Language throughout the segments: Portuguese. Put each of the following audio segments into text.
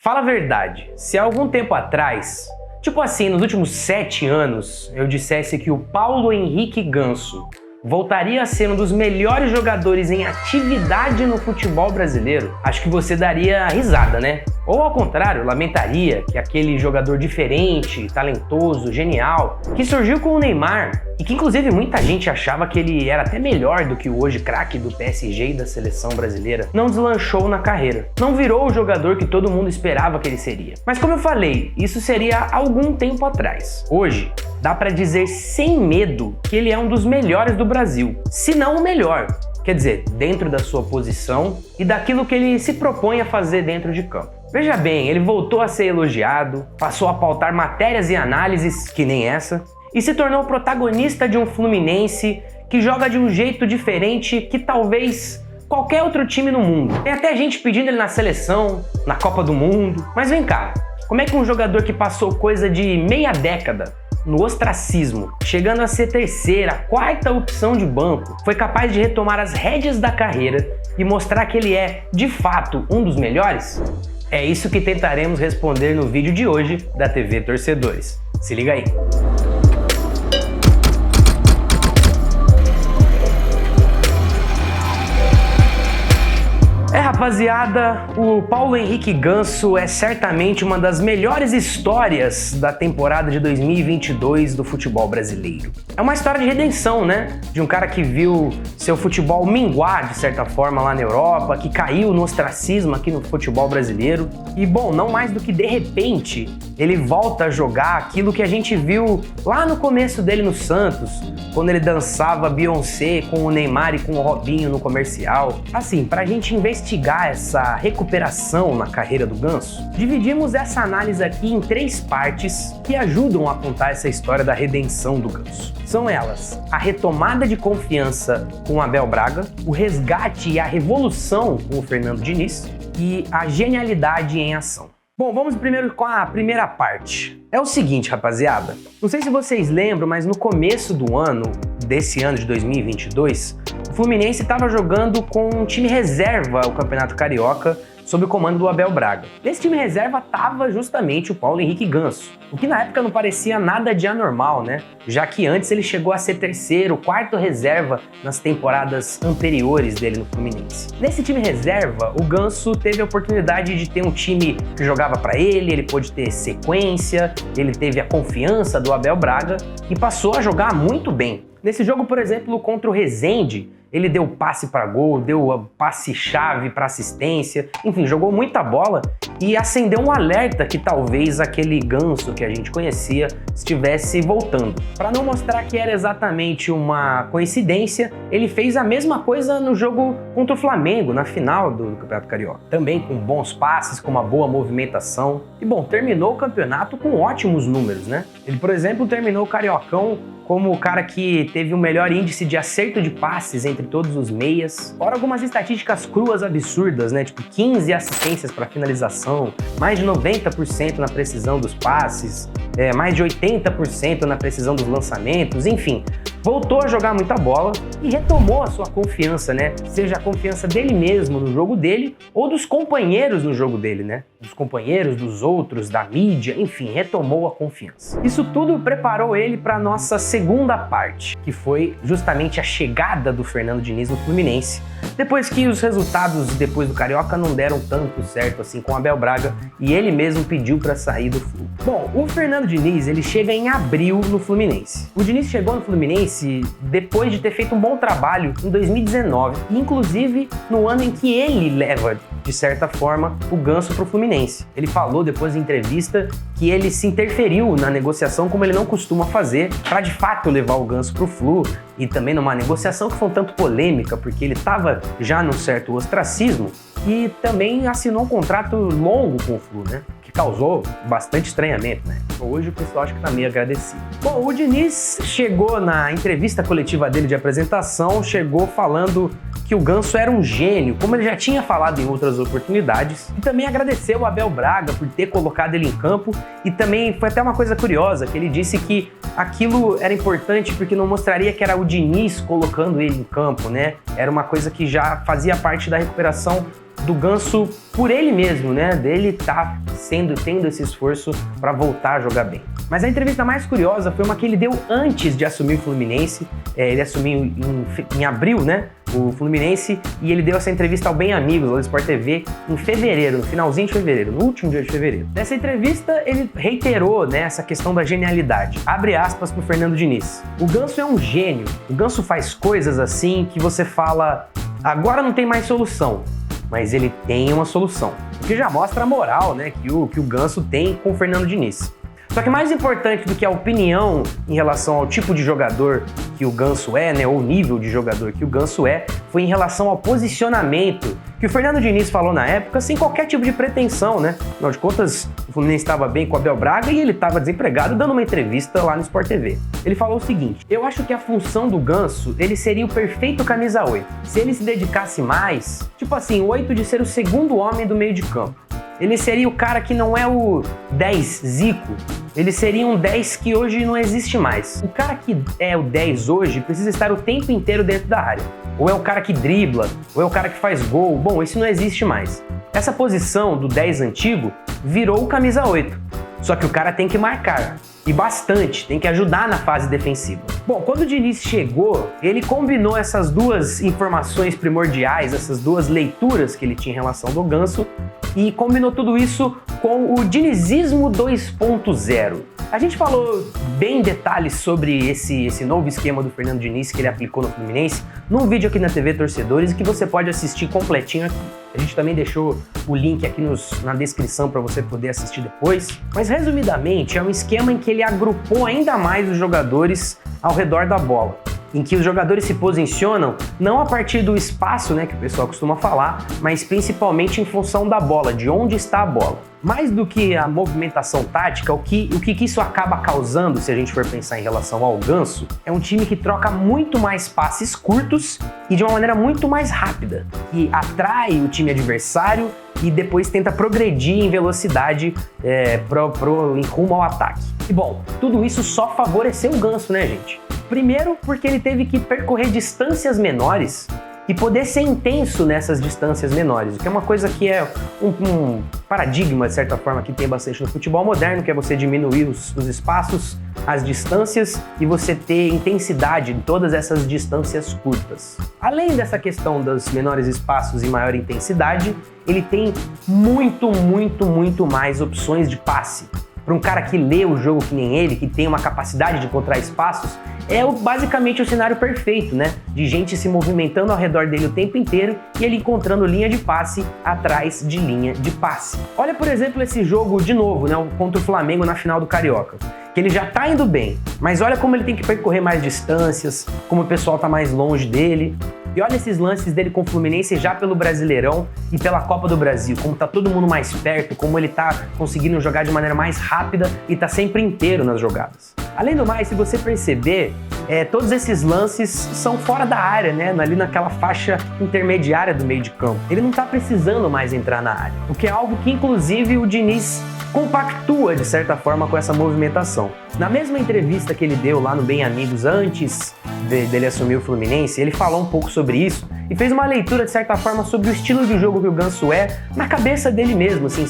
Fala a verdade, se há algum tempo atrás, tipo assim, nos últimos 7 anos, eu dissesse que o Paulo Henrique Ganso voltaria a ser um dos melhores jogadores em atividade no futebol brasileiro, acho que você daria risada, né? Ou ao contrário, lamentaria que aquele jogador diferente, talentoso, genial, que surgiu com o Neymar e que inclusive muita gente achava que ele era até melhor do que o hoje craque do PSG e da seleção brasileira, não deslanchou na carreira. Não virou o jogador que todo mundo esperava que ele seria. Mas como eu falei, isso seria há algum tempo atrás. Hoje, dá pra dizer sem medo que ele é um dos melhores do Brasil, se não o melhor. Quer dizer, dentro da sua posição e daquilo que ele se propõe a fazer dentro de campo. Veja bem, ele voltou a ser elogiado, passou a pautar matérias e análises, que nem essa, e se tornou protagonista de um Fluminense que joga de um jeito diferente que talvez qualquer outro time no mundo. Tem até gente pedindo ele na seleção, na Copa do Mundo. Mas vem cá, como é que um jogador que passou coisa de meia década no ostracismo, chegando a ser terceira, quarta opção de banco, foi capaz de retomar as rédeas da carreira e mostrar que ele é, de fato, um dos melhores? É isso que tentaremos responder no vídeo de hoje da TV Torcedores. Se liga aí! Rapaziada, o Paulo Henrique Ganso é certamente uma das melhores histórias da temporada de 2022 do futebol brasileiro. É uma história de redenção, né? De um cara que viu seu futebol minguar, de certa forma, lá na Europa, que caiu no ostracismo aqui no futebol brasileiro. E, bom, não mais do que de repente, ele volta a jogar aquilo que a gente viu lá no começo dele no Santos, quando ele dançava Beyoncé com o Neymar e com o Robinho no comercial. Assim, pra gente investigar essa recuperação na carreira do Ganso, dividimos essa análise aqui em 3 partes que ajudam a contar essa história da redenção do Ganso. São elas: a retomada de confiança com o Abel Braga, o resgate e a revolução com o Fernando Diniz e a genialidade em ação. Bom, vamos primeiro com a primeira parte. É o seguinte, rapaziada, não sei se vocês lembram, mas no começo do ano, desse ano de 2022, o Fluminense estava jogando com um time reserva o Campeonato Carioca, sob o comando do Abel Braga. Nesse time reserva estava justamente o Paulo Henrique Ganso, o que na época não parecia nada de anormal, né? Já que antes ele chegou a ser terceiro, quarto reserva nas temporadas anteriores dele no Fluminense. Nesse time reserva, o Ganso teve a oportunidade de ter um time que jogava para ele pôde ter sequência, ele teve a confiança do Abel Braga e passou a jogar muito bem. Nesse jogo, por exemplo, contra o Resende, ele deu passe para gol, deu passe-chave para assistência, enfim, jogou muita bola e acendeu um alerta que talvez aquele Ganso que a gente conhecia estivesse voltando. Para não mostrar que era exatamente uma coincidência, ele fez a mesma coisa no jogo contra o Flamengo, na final do Campeonato Carioca. Também com bons passes, com uma boa movimentação. E bom, terminou o campeonato com ótimos números, né? Ele, por exemplo, terminou o Cariocão como o cara que teve o melhor índice de acerto de passes entre todos os meias. Fora algumas estatísticas cruas absurdas, né? Tipo 15 assistências para finalização, mais de 90% na precisão dos passes, mais de 80% na precisão dos lançamentos, enfim. Voltou a jogar muita bola e retomou a sua confiança, né? Seja a confiança dele mesmo no jogo dele ou dos companheiros no jogo dele, né? Dos companheiros, dos outros, da mídia, enfim, retomou a confiança. Isso tudo preparou ele para a nossa segunda parte, que foi justamente a chegada do Fernando Diniz no Fluminense, depois que os resultados depois do Carioca não deram tanto certo assim com o Abel Braga e ele mesmo pediu para sair do Flu. Bom, o Fernando Diniz, ele chega em abril no Fluminense. O Diniz chegou no Fluminense depois de ter feito um bom trabalho em 2019, inclusive no ano em que ele leva, de certa forma, o Ganso para o Fluminense. Ele falou depois em entrevista que ele se interferiu na negociação como ele não costuma fazer, para de fato levar o Ganso para o Flu, e também numa negociação que foi um tanto polêmica, porque ele estava já num certo ostracismo e também assinou um contrato longo com o Flu, né? Que causou bastante estranhamento, né? Hoje o pessoal acha que tá meio agradecido. Bom, o Diniz chegou na entrevista coletiva dele de apresentação, chegou falando que o Ganso era um gênio, como ele já tinha falado em outras oportunidades, e também agradeceu o Abel Braga por ter colocado ele em campo, e também foi até uma coisa curiosa, que ele disse que aquilo era importante porque não mostraria que era o Diniz colocando ele em campo, né? Era uma coisa que já fazia parte da recuperação do Ganso por ele mesmo, né? Dele tá tendo esse esforço para voltar a jogar bem. Mas a entrevista mais curiosa foi uma que ele deu antes de assumir o Fluminense. Ele assumiu em abril, né? O Fluminense, e ele deu essa entrevista ao Bem Amigos, lá do Sport TV, em fevereiro, no finalzinho de fevereiro, no último dia de fevereiro. Nessa entrevista, ele reiterou, né, essa questão da genialidade. Abre aspas pro Fernando Diniz. O Ganso é um gênio. O Ganso faz coisas assim que você fala, agora não tem mais solução, mas ele tem uma solução. O que já mostra a moral, né, que o Ganso tem com o Fernando Diniz. Só que mais importante do que a opinião em relação ao tipo de jogador que o Ganso é, né, ou o nível de jogador que o Ganso é, foi em relação ao posicionamento que o Fernando Diniz falou na época, sem qualquer tipo de pretensão, né? Afinal de contas, o Fluminense estava bem com o Abel Braga e ele estava desempregado dando uma entrevista lá no Sport TV. Ele falou o seguinte: eu acho que a função do Ganso, ele seria o perfeito camisa 8. Se ele se dedicasse mais, tipo assim, o 8 de ser o segundo homem do meio de campo. Ele seria o cara que não é o 10 Zico, ele seria um 10 que hoje não existe mais. O cara que é o 10 hoje precisa estar o tempo inteiro dentro da área. Ou é o cara que dribla, ou é o cara que faz gol. Bom, isso não existe mais. Essa posição do 10 antigo virou o camisa 8. Só que o cara tem que marcar. E bastante, tem que ajudar na fase defensiva. Bom, quando o Diniz chegou, ele combinou essas duas informações primordiais, essas duas leituras que ele tinha em relação ao Ganso, e combinou tudo isso com o dinizismo 2.0. A gente falou bem em detalhes sobre esse novo esquema do Fernando Diniz que ele aplicou no Fluminense num vídeo aqui na TV Torcedores e que você pode assistir completinho aqui. A gente também deixou o link aqui na descrição para você poder assistir depois. Mas resumidamente, é um esquema em que ele agrupou ainda mais os jogadores ao redor da bola, em que os jogadores se posicionam não a partir do espaço, né, que o pessoal costuma falar, mas principalmente em função da bola, de onde está a bola. Mais do que a movimentação tática, o que isso acaba causando, se a gente for pensar em relação ao Ganso, é um time que troca muito mais passes curtos e de uma maneira muito mais rápida, que atrai o time adversário e depois tenta progredir em velocidade em rumo ao ataque. E bom, tudo isso só favoreceu o Ganso, né, gente? Primeiro, porque ele teve que percorrer distâncias menores e poder ser intenso nessas distâncias menores, o que é uma coisa que é um paradigma, de certa forma, que tem bastante no futebol moderno, que é você diminuir os espaços, as distâncias e você ter intensidade em todas essas distâncias curtas. Além dessa questão dos menores espaços e maior intensidade, ele tem muito mais opções de passe. Para um cara que lê o jogo que nem ele, que tem uma capacidade de encontrar espaços, é basicamente o cenário perfeito, né? De gente se movimentando ao redor dele o tempo inteiro e ele encontrando linha de passe atrás de linha de passe. Olha, por exemplo, esse jogo de novo, né? Contra o Flamengo na final do Carioca. Que ele já tá indo bem, mas olha como ele tem que percorrer mais distâncias, como o pessoal tá mais longe dele. E olha esses lances dele com o Fluminense já pelo Brasileirão e pela Copa do Brasil, como tá todo mundo mais perto, como ele tá conseguindo jogar de maneira mais rápida e tá sempre inteiro nas jogadas. Além do mais, se você perceber, todos esses lances são fora da área, né? Ali naquela faixa intermediária do meio de campo. Ele não tá precisando mais entrar na área, o que é algo que inclusive o Diniz compactua de certa forma com essa movimentação. Na mesma entrevista que ele deu lá no Bem Amigos antes dele assumir o Fluminense, ele falou um pouco sobre isso e fez uma leitura de certa forma sobre o estilo de jogo que o Ganso é na cabeça dele mesmo, assim,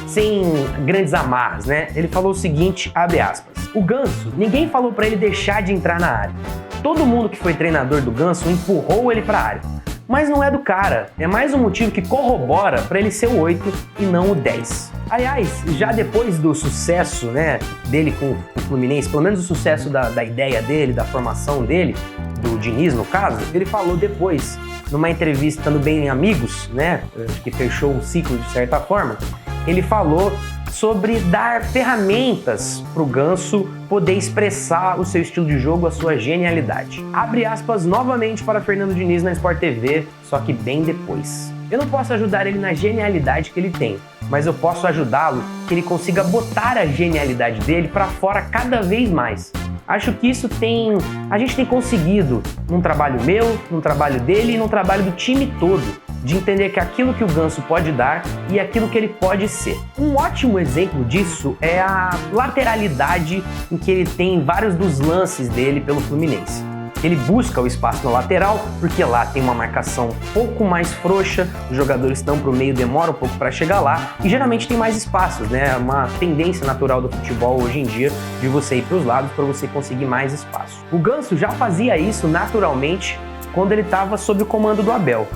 sem grandes amarras, né? Ele falou o seguinte, abre aspas: o Ganso, ninguém falou para ele deixar de entrar na área. Todo mundo que foi treinador do Ganso empurrou ele para a área. Mas não é do cara, é mais um motivo que corrobora para ele ser o 8 e não o 10. Aliás, já depois do sucesso, né, dele com o Fluminense, pelo menos o sucesso da ideia dele, da formação dele, do Diniz no caso, ele falou depois, numa entrevista no Bem Amigos, né, que fechou um ciclo de certa forma, ele falou sobre dar ferramentas para o Ganso poder expressar o seu estilo de jogo, a sua genialidade. Abre aspas novamente para Fernando Diniz na Sport TV, só que bem depois. Eu não posso ajudar ele na genialidade que ele tem, mas eu posso ajudá-lo que ele consiga botar a genialidade dele para fora cada vez mais. Acho que isso a gente tem conseguido num trabalho meu, num trabalho dele e num trabalho do time todo, de entender que aquilo que o Ganso pode dar e aquilo que ele pode ser. Um ótimo exemplo disso é a lateralidade em que ele tem vários dos lances dele pelo Fluminense. Ele busca o espaço na lateral, porque lá tem uma marcação um pouco mais frouxa, os jogadores estão para o meio, demora um pouco para chegar lá, e geralmente tem mais espaços, né? É uma tendência natural do futebol hoje em dia de você ir para os lados para você conseguir mais espaço. O Ganso já fazia isso naturalmente quando ele estava sob o comando do Abel.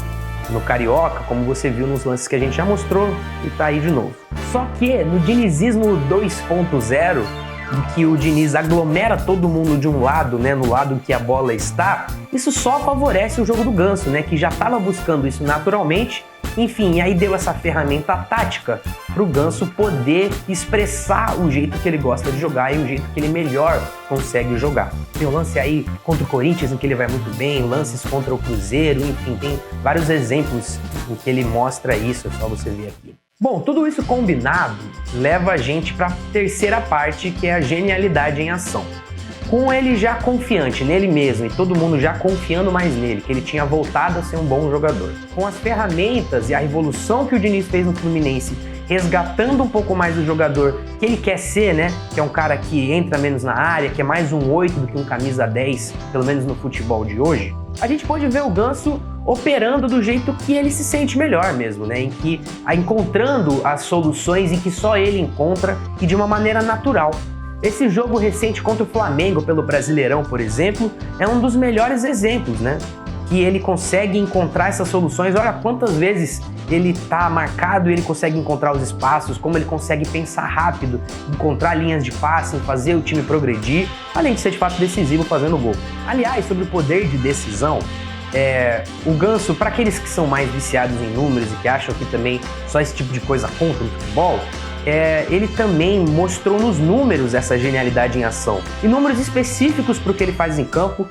No Carioca, como você viu nos lances que a gente já mostrou, e tá aí de novo. Só que no dinizismo 2.0, em que o Diniz aglomera todo mundo de um lado, né, no lado que a bola está, isso só favorece o jogo do Ganso, né, que já estava buscando isso naturalmente. Enfim, aí deu essa ferramenta tática para o Ganso poder expressar o jeito que ele gosta de jogar e o jeito que ele melhor consegue jogar. Tem um lance aí contra o Corinthians em que ele vai muito bem, lances contra o Cruzeiro, enfim, tem vários exemplos em que ele mostra isso, é só você ver aqui. Bom, tudo isso combinado leva a gente para a terceira parte, que é a genialidade em ação. Com ele já confiante nele mesmo e todo mundo já confiando mais nele, que ele tinha voltado a ser um bom jogador. Com as ferramentas e a revolução que o Diniz fez no Fluminense, resgatando um pouco mais do jogador que ele quer ser, né? Que é um cara que entra menos na área, que é mais um 8 do que um camisa 10, pelo menos no futebol de hoje. A gente pode ver o Ganso operando do jeito que ele se sente melhor mesmo, né? Em que encontrando as soluções em que só ele encontra e de uma maneira natural. Esse jogo recente contra o Flamengo pelo Brasileirão, por exemplo, é um dos melhores exemplos, né? Que ele consegue encontrar essas soluções. Olha quantas vezes ele tá marcado e ele consegue encontrar os espaços, como ele consegue pensar rápido, encontrar linhas de passe, fazer o time progredir, além de ser de fato decisivo fazendo gol. Aliás, sobre o poder de decisão, o Ganso, para aqueles que são mais viciados em números e que acham que também só esse tipo de coisa conta no futebol, ele também mostrou nos números essa genialidade em ação. E números específicos para o que ele faz em campo,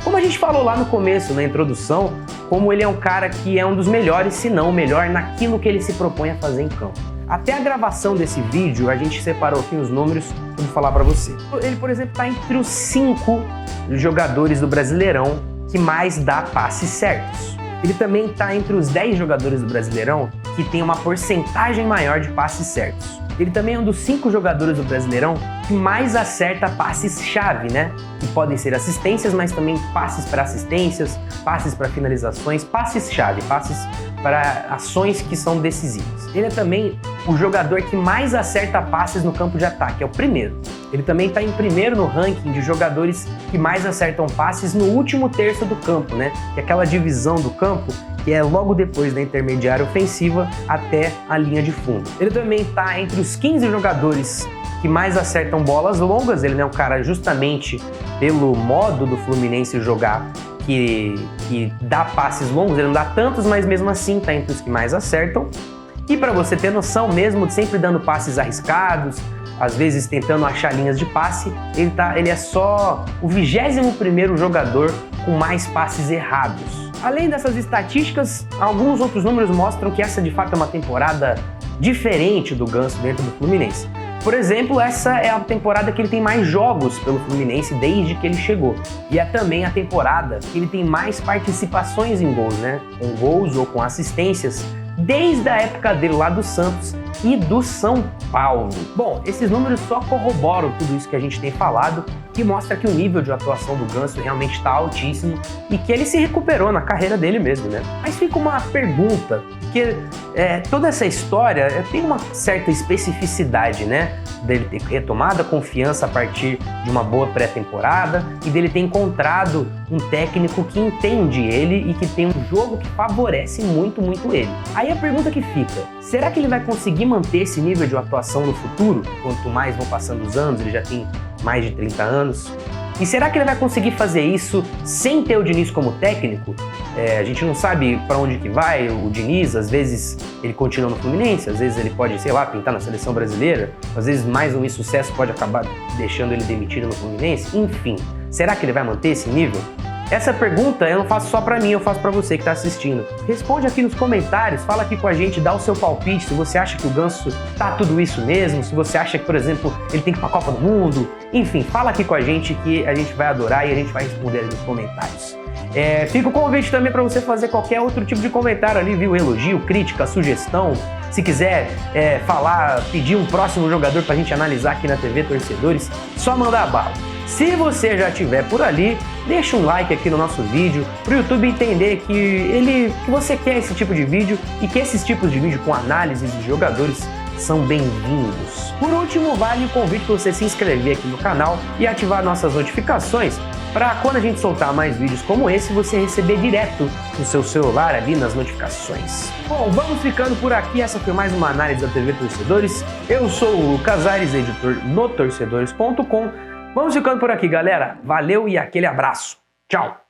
como a gente falou lá no começo, na introdução, como ele é um cara que é um dos melhores, se não o melhor, naquilo que ele se propõe a fazer em campo. Até a gravação desse vídeo, a gente separou aqui os números que eu vou falar para você. Ele, por exemplo, está entre os 5 jogadores do Brasileirão que mais dá passes certos. Ele também está entre os 10 jogadores do Brasileirão que tem uma porcentagem maior de passes certos. Ele também é um dos 5 jogadores do Brasileirão que mais acerta passes-chave, né? Que podem ser assistências, mas também passes para assistências, passes para finalizações, passes-chave, passes para ações que são decisivas. Ele é também o jogador que mais acerta passes no campo de ataque, é o primeiro. Ele também está em primeiro no ranking de jogadores que mais acertam passes no último terço do campo, né? Que é aquela divisão do campo que é logo depois da intermediária ofensiva até a linha de fundo. Ele também está entre os 15 jogadores que mais acertam bolas longas. Ele é um cara, justamente pelo modo do Fluminense jogar, que dá passes longos. Ele não dá tantos, mas mesmo assim está entre os que mais acertam. E para você ter noção, mesmo sempre dando passes arriscados, às vezes tentando achar linhas de passe, ele é só o 21º jogador com mais passes errados. Além dessas estatísticas, alguns outros números mostram que essa de fato é uma temporada diferente do Ganso dentro do Fluminense. Por exemplo, essa é a temporada que ele tem mais jogos pelo Fluminense desde que ele chegou. E é também a temporada que ele tem mais participações em gols, né? Com gols ou com assistências, desde a época dele lá do Santos e do São Paulo. Bom, esses números só corroboram tudo isso que a gente tem falado, que mostra que o nível de atuação do Ganso realmente está altíssimo e que ele se recuperou na carreira dele mesmo, né? Mas fica uma pergunta, porque toda essa história tem uma certa especificidade, né? Dele ter retomado a confiança a partir de uma boa pré-temporada e dele ter encontrado um técnico que entende ele e que tem um jogo que favorece muito, muito ele. Aí a pergunta que fica, será que ele vai conseguir manter esse nível de atuação no futuro? Quanto mais vão passando os anos, ele já tem mais de 30 anos. E será que ele vai conseguir fazer isso sem ter o Diniz como técnico? A gente não sabe para onde que vai o Diniz, às vezes ele continua no Fluminense, às vezes ele pode, sei lá, pintar na seleção brasileira, às vezes mais um insucesso pode acabar deixando ele demitido no Fluminense, enfim. Será que ele vai manter esse nível? Essa pergunta eu não faço só pra mim, eu faço pra você que tá assistindo. Responde aqui nos comentários, fala aqui com a gente, dá o seu palpite, se você acha que o Ganso tá tudo isso mesmo, se você acha que, por exemplo, ele tem que ir pra Copa do Mundo, enfim, fala aqui com a gente que a gente vai adorar e a gente vai responder ali nos comentários. Fica o convite também para você fazer qualquer outro tipo de comentário ali, viu? Elogio, crítica, sugestão. Se quiser pedir um próximo jogador pra gente analisar aqui na TV Torcedores, só mandar a bala. Se você já estiver por ali, deixa um like aqui no nosso vídeo, para o YouTube entender que você quer esse tipo de vídeo e que esses tipos de vídeo com análises de jogadores são bem-vindos. Por último, vale o convite para você se inscrever aqui no canal e ativar nossas notificações para quando a gente soltar mais vídeos como esse, você receber direto no seu celular ali nas notificações. Bom, vamos ficando por aqui. Essa foi mais uma análise da TV Torcedores. Eu sou o Lucas Aires, editor no torcedores.com. Vamos ficando por aqui, galera. Valeu e aquele abraço. Tchau!